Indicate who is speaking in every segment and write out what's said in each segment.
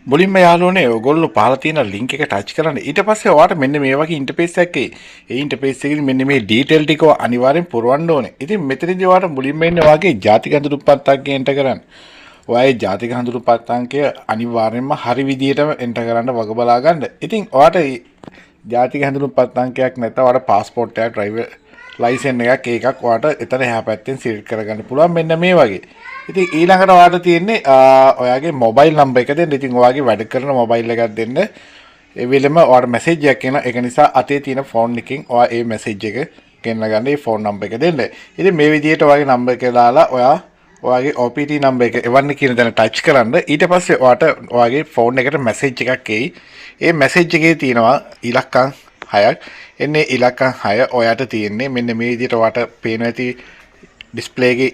Speaker 1: මුලින්ම යාළුවනේ ඔයගොල්ලෝ පහලා තියෙන ලින්ක් එක ටච් කරන්න. ඊට පස්සේ ඔයාලට මෙන්න මේ වගේ ඉන්ටර්ෆේස් එකක් එයි. ඒ ඉන්ටර්ෆේස් එකේ මෙන්න මේ ඩීටේල් ටික අනිවාර්යෙන් පුරවන්න ඕනේ. ඉතින් මෙතනදී ඔයාලට මුලින්ම එන්නේ ඔයාගේ ජාතික අඳුරුපත් අංකය එන්ටර් කරන්න. ඔයාගේ ජාතික අඳුරුපත් අංකය අනිවාර්යෙන්ම හරි විදිහටම එන්ටර් කරන්න වග බලා ගන්න. ඉතින් ඔයාලට ජාතික අඳුරුපත් අංකයක් නැත්නම් ඔයාලට પાස්පෝර්ට් එකක් ඩ්‍රයිවර් ලයිසන් එකක් ඒකක් ඔයාලට එතන එහා පැත්තෙන් සිලෙක්ට් කරගන්න පුළුවන් මෙන්න මේ වගේ. ඉතින් ඊළඟට ඔයාලට තියෙන්නේ ඔයාගේ මොබයිල් නම්බර් එක දෙන්න. ඉතින් ඔයාගේ වැඩ කරන මොබයිල් එකක් දෙන්න. ඒ වෙලෙම ඔයාලට මැසේජ් එකක් එනවා. ඒක නිසා අතේ තියෙන ෆෝන් එකකින් ඔයා ඒ මැසේජ් එක ගෙන්න ගන්න ඒ ෆෝන් නම්බර් එක දෙන්න. ඉතින් මේ විදිහට ඔයාගේ නම්බර් එක දාලා ඔයාගේ OPT නම්බර් එක එවන්න කියන තැන ටච් කරන්න. ඊට පස්සේ ඔයාට ඔයාගේ ෆෝන් එකට මැසේජ් එකක් එයි. ඒ මැසේජ් එකේ තියෙනවා ඉලක්කම් 6ක්. එන්නේ ඉලක්කම් 6 ඔයාට තියෙන්නේ මෙන්න මේ විදිහට ඔයාට පේන ඇති ඩිස්ප්ලේ එකේ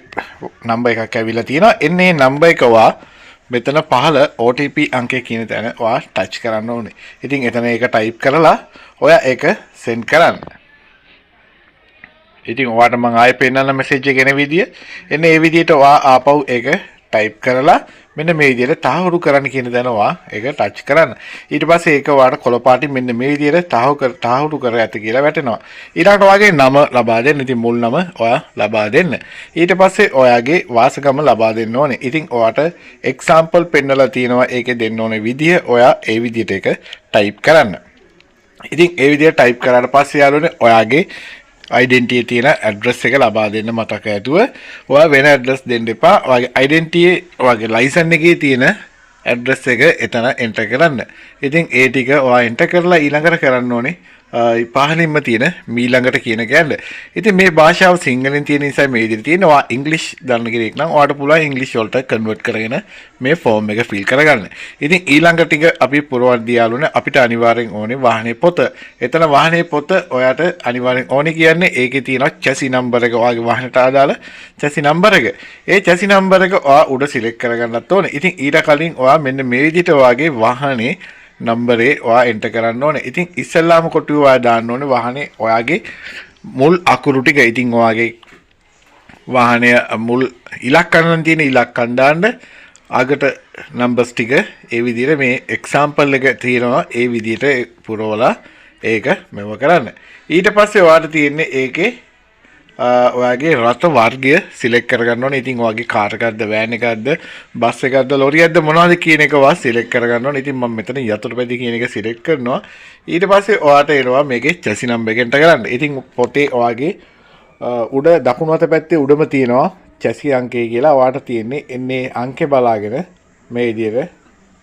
Speaker 1: නම්බර් එකක් ඇවිල්ලා තියෙනවා. එන්නේ නම්බර් එක මෙතන පහළ OTP අංකය කියන තැන ඔයා ටච් කරන්න ඕනේ. ඉතින් එතන ඒක ටයිප් කරලා ඔයා ඒක සෙන්ඩ් කරන්න. ඉතින් ඔයාට මම ආයෙ පෙන්නන්න මැසේජ් එක එන විදිය. එන්නේ මේ විදියට ඔයා ආපහු ඒක ටයිප් කරලා මෙන්න මේ විදියට තහවුරු කරන්න කියන තැන ඔයා ඒක ටච් කරන්න. ඊට පස්සේ ඒක ඔයාට කොළ පාටින් මෙන්න මේ විදියට තහවුරු කර ඇත කියලා වැටෙනවා. ඊළඟට ඔයාගේ නම ලබා දෙන්න. ඉතින් මුල් නම ඔයා ලබා දෙන්න. ඊට පස්සේ ඔයාගේ වාසගම ලබා දෙන්න ඕනේ. ඉතින් ඔයාට එක්සැම්පල් පෙන්නලා තියෙනවා ඒකේ දෙන්න ඕනේ විදිය. ඔයා ඒ විදියට ඒක ටයිප් කරන්න. ඉතින් ඒ විදියට ටයිප් කරාට පස්සේ යාළුවනේ ඔයාගේ ඩෙන්ටිය තියෙන ඇඩ්‍රස් එක ලබා දෙන්න මතක ඇතුව. ඔයා වෙන ඇඩ්‍රස් දෙන්න එපා. ඔයාගේ ඩෙන්ටියේ ඔයාගේ ලයිසන් එකේ තියෙන ඇඩ්‍රස් එක එතන එන්ටර් කරන්න. ඉතින් ඒ ටික ඔයා එන්ටර් කරලා ඊළඟට කරන්න ඕනේ පහලින්ම තියෙන මීළඟට කියන කැල්ල. ඉතින් මේ භාෂාව සිංහලෙන් තියෙන නිසා මේ විදිහට තියෙන. ඔයා ඉංග්‍රීසි දන්න කෙනෙක් නම් ඔයාට පුළුවන් ඉංග්‍රීසි වලට කන්වර්ට් කරගෙන මේ ෆෝම් එක ෆිල් කරගන්න. ඉතින් ඊළඟ ටික අපි පුරවන්න යාළුවනේ අපිට අනිවාර්යෙන් ඕනේ වාහනේ පොත. එතන වාහනේ පොත ඔයාට අනිවාර්යෙන් ඕනේ කියන්නේ ඒකේ තියෙනවා චැසි නම්බර් එක ඔයාගේ වාහනට අදාළ චැසි නම්බර් එක. ඒ චැසි නම්බර් එක ඔයා උඩ සිලෙක්ට් කරගන්නත් ඕනේ. ඉතින් ඊට කලින් ඔයා මෙන්න මේ විදිහට ඔයාගේ වාහනේ නම්බරේ ඔයා එන්ටර් කරන්න ඕනේ. ඉතින් ඉස්සෙල්ලාම කොටුවේ ඔයා දාන්න ඕනේ වාහනේ ඔයාගේ මුල් අකුරු ටික. ඉතින් ඔයාගේ වාහනය මුල් ඉලක්කම් තියෙන ඉලක්කම් දාන්න. අගට නම්බර්ස් ටික ඒ විදිහට මේ එක්සැම්පල් එක තියෙනවා ඒ විදිහට පුරවලා ඒක මෙව කරන්න. ඊට පස්සේ ඔයාට තියෙන්නේ ඒකේ ඔයාගේ රථ වර්ගය සිලෙක්ට් කරගන්න ඕනේ. ඉතින් ඔයාගේ කාර් එකක්ද වෑන් එකක්ද බස් එකක්ද ලොරියක්ද මොනවද කියන එක ඔයා සිලෙක්ට් කරගන්න ඕනේ. ඉතින් මම මෙතන යතුරුපැදි කියන එක සිලෙක්ට් කරනවා. ඊට පස්සේ ඔයාට එනවා මේකේ චැසි නම්බර් එක එන්ටර් කරන්න. ඉතින් පොතේ ඔයාගේ උඩ දකුණු අත පැත්තේ උඩම තියෙනවා චැසි අංකය කියලා. ඔයාට තියෙන්නේ එන්නේ අංකේ බලාගෙන මේ විදිහට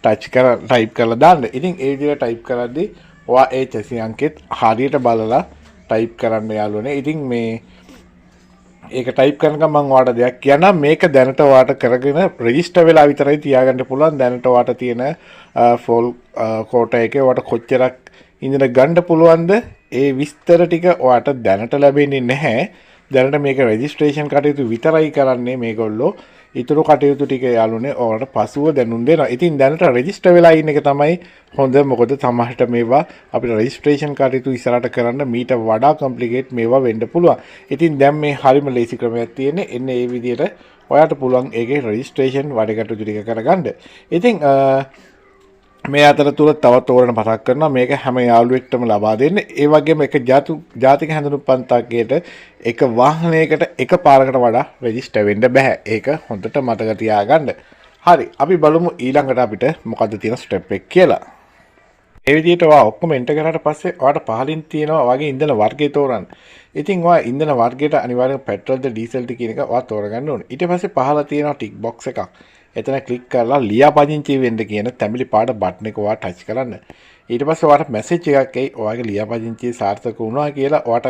Speaker 1: ටයිප් කරලා දාන්න. ඉතින් ඒ විදිහට ටයිප් කරද්දී ඔයා ඒ චැසි අංකෙත් හරියට බලලා ටයිප් කරන්න යාළුවනේ. ඉතින් මේ ඒක ටයිප් කරනකම් මම ඔයාලට දෙයක් කියන්නම්. මේක දැනට ඔයාලට කරගෙන රෙජිස්ටර් වෙලා විතරයි තියාගන්න පුළුවන්. දැනට ඔයාලට තියෙන ෆෝල් කෝටා එකේ ඔයාලට කොච්චරක් ඉඳන ගන්න පුළුවන්ද ඒ විස්තර ටික ඔයාලට දැනට ලැබෙන්නේ නැහැ. දැනට මේක රෙජිස්ට්‍රේෂන් කටයුතු විතරයි කරන්නේ මේගොල්ලෝ. ඊටු කටයුතු ටික යාළුවනේ ඔයාලට පසුව දැනුම් දෙනවා. ඉතින් දැනට රෙජිස්ටර් වෙලා ඉන්න එක තමයි හොඳ. මොකද සමහරට මේවා අපිට රෙජිස්ට්‍රේෂන් කටයුතු ඉස්සරහට කරන්න මීට වඩා කොම්ප්ලිකේට් මේවා වෙන්න පුළුවන්. ඉතින් දැන් මේ හරිම ලේසි ක්‍රමයක් තියෙන්නේ. එන්නේ මේ විදිහට ඔයාට පුළුවන් ඒකේ රෙජිස්ට්‍රේෂන් වැඩ කටයුතු ටික කරගන්න. ඉතින් මේ අතරතුර තවත් ඕරණ මතක් කරනවා මේක හැම යාළුවෙක්ටම ලබා දෙන්න. ඒ වගේම එක ජාතික හැඳුනුම්පත් අංකයට එක වාහනයකට එක පාරකට වඩා රෙජිස්ටර් වෙන්න බෑ. ඒක හොඳට මතක තියාගන්න. හරි අපි බලමු ඊළඟට අපිට මොකද්ද තියෙන ස්ටෙප් එක කියලා. ඒ විදිහට ඔයා ඔක්කොම එන්ටර් කරාට පස්සේ ඔයාට පහලින් තියෙනවා වගේ ඉන්ධන වර්ගය තෝරන්න. ඉතින් ඔයා ඉන්ධන වර්ගයට අනිවාර්යෙන් පෙට්‍රල්ද ඩීසල්ද කියන එක ඔයා තෝරගන්න ඕනේ. ඊට පස්සේ පහල තියෙනවා ටික් බොක්ස් එකක්. එතන ක්ලික් කරලා ලියාපදිංචි වෙන්න කියන තැඹිලි පාට බටන් එක ඔයා ටච් කරන්න. ඊට පස්සේ ඔයාට මැසේජ් එකක් එයි ඔයාගේ ලියාපදිංචිය සාර්ථක වුණා කියලා. ඔයාට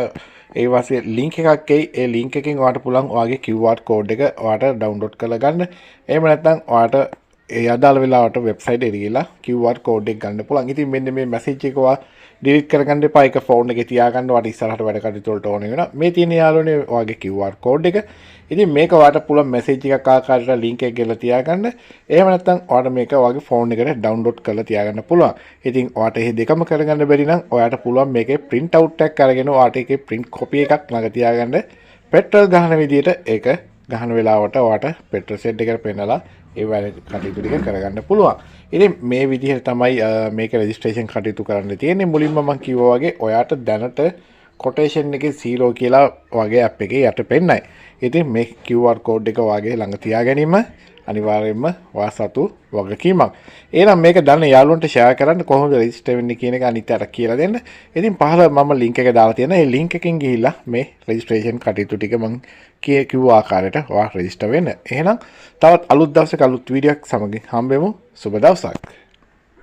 Speaker 1: ඒ වාසිය ලින්ක් එකක් එයි. ඒ ලින්ක් එකෙන් ඔයාට පුළුවන් ඔයාගේ QR කෝඩ් එක ඔයාට ඩවුන්ලෝඩ් කරලා ගන්න. එහෙම නැත්නම් ඔයාට ඒ අදාළ වෙලාවට වෙබ්සයිට් එකට ගිහලා QR කෝඩ් එක ගන්න පුළුවන්. ඉතින් මෙන්න මේ මැසේජ් එක ඔයා ඩිලීට් කරගන්න එපා. ඒක ෆෝන් එකේ තියාගන්න. ඔයාට ඉස්සරහට වැඩ කටයුතු වලට ඕන වෙනවා. මේ තියෙන යාළුවනේ ඔයාගේ QR කෝඩ් එක. ඉතින් මේක ඔයාට පුළුවන් මැසේජ් එකක් ආකාරයට ලින්ක් එක ගෙලා තියාගන්න. එහෙම නැත්නම් ඔයාට මේක ඔයාගේ ෆෝන් එකට ඩවුන්ලෝඩ් කරලා තියාගන්න පුළුවන්. ඉතින් ඔයාට මේ දෙකම කරගන්න බැරි නම් ඔයාට පුළුවන් මේකේ print out එකක් අරගෙන ඔයාට ඒකේ print copy එකක් ළඟ තියාගන්න. පෙට්‍රල් ගහන විදියට ඒක ගහන වෙලාවට ඔයාට පෙට්‍රල් සෙට් එකට පෙන්නලා ඒ වැඩ කටයුතු ටික කරගන්න පුළුවන්. ඉතින් මේ විදිහට තමයි මේක රෙජිස්ට්‍රේෂන් කටයුතු කරන්න තියෙන්නේ. මුලින්ම මම කිව්වා වගේ ඔයාට දැනට කොටේෂන් එකේ 0 කියලා වගේ ඇප් එකේ යට පෙන්නයි. ඉතින් මේ QR code එක වාගේ ළඟ තියා ගැනීම අනිවාර්යයෙන්ම වාසතු වගකීමක්. එහෙනම් මේක දන්න යාළුවන්ට ෂෙයා කරන්න කොහොමද රෙජිස්ටර් වෙන්නේ කියන එක අනිත් අයට කියලා දෙන්න. ඉතින් පහළ මම ලින්ක් එක දාලා තියෙනවා. ඒ ලින්ක් එකෙන් ගිහිල්ලා මේ රෙජිස්ට්‍රේෂන් කටයුතු ටික මම කිව්ව ආකාරයට ඔයා රෙජිස්ටර් වෙන්න. එහෙනම් තවත් අලුත් දවසක අලුත් වීඩියෝයක් සමගින් හම්බෙමු. සුබ දවසක්.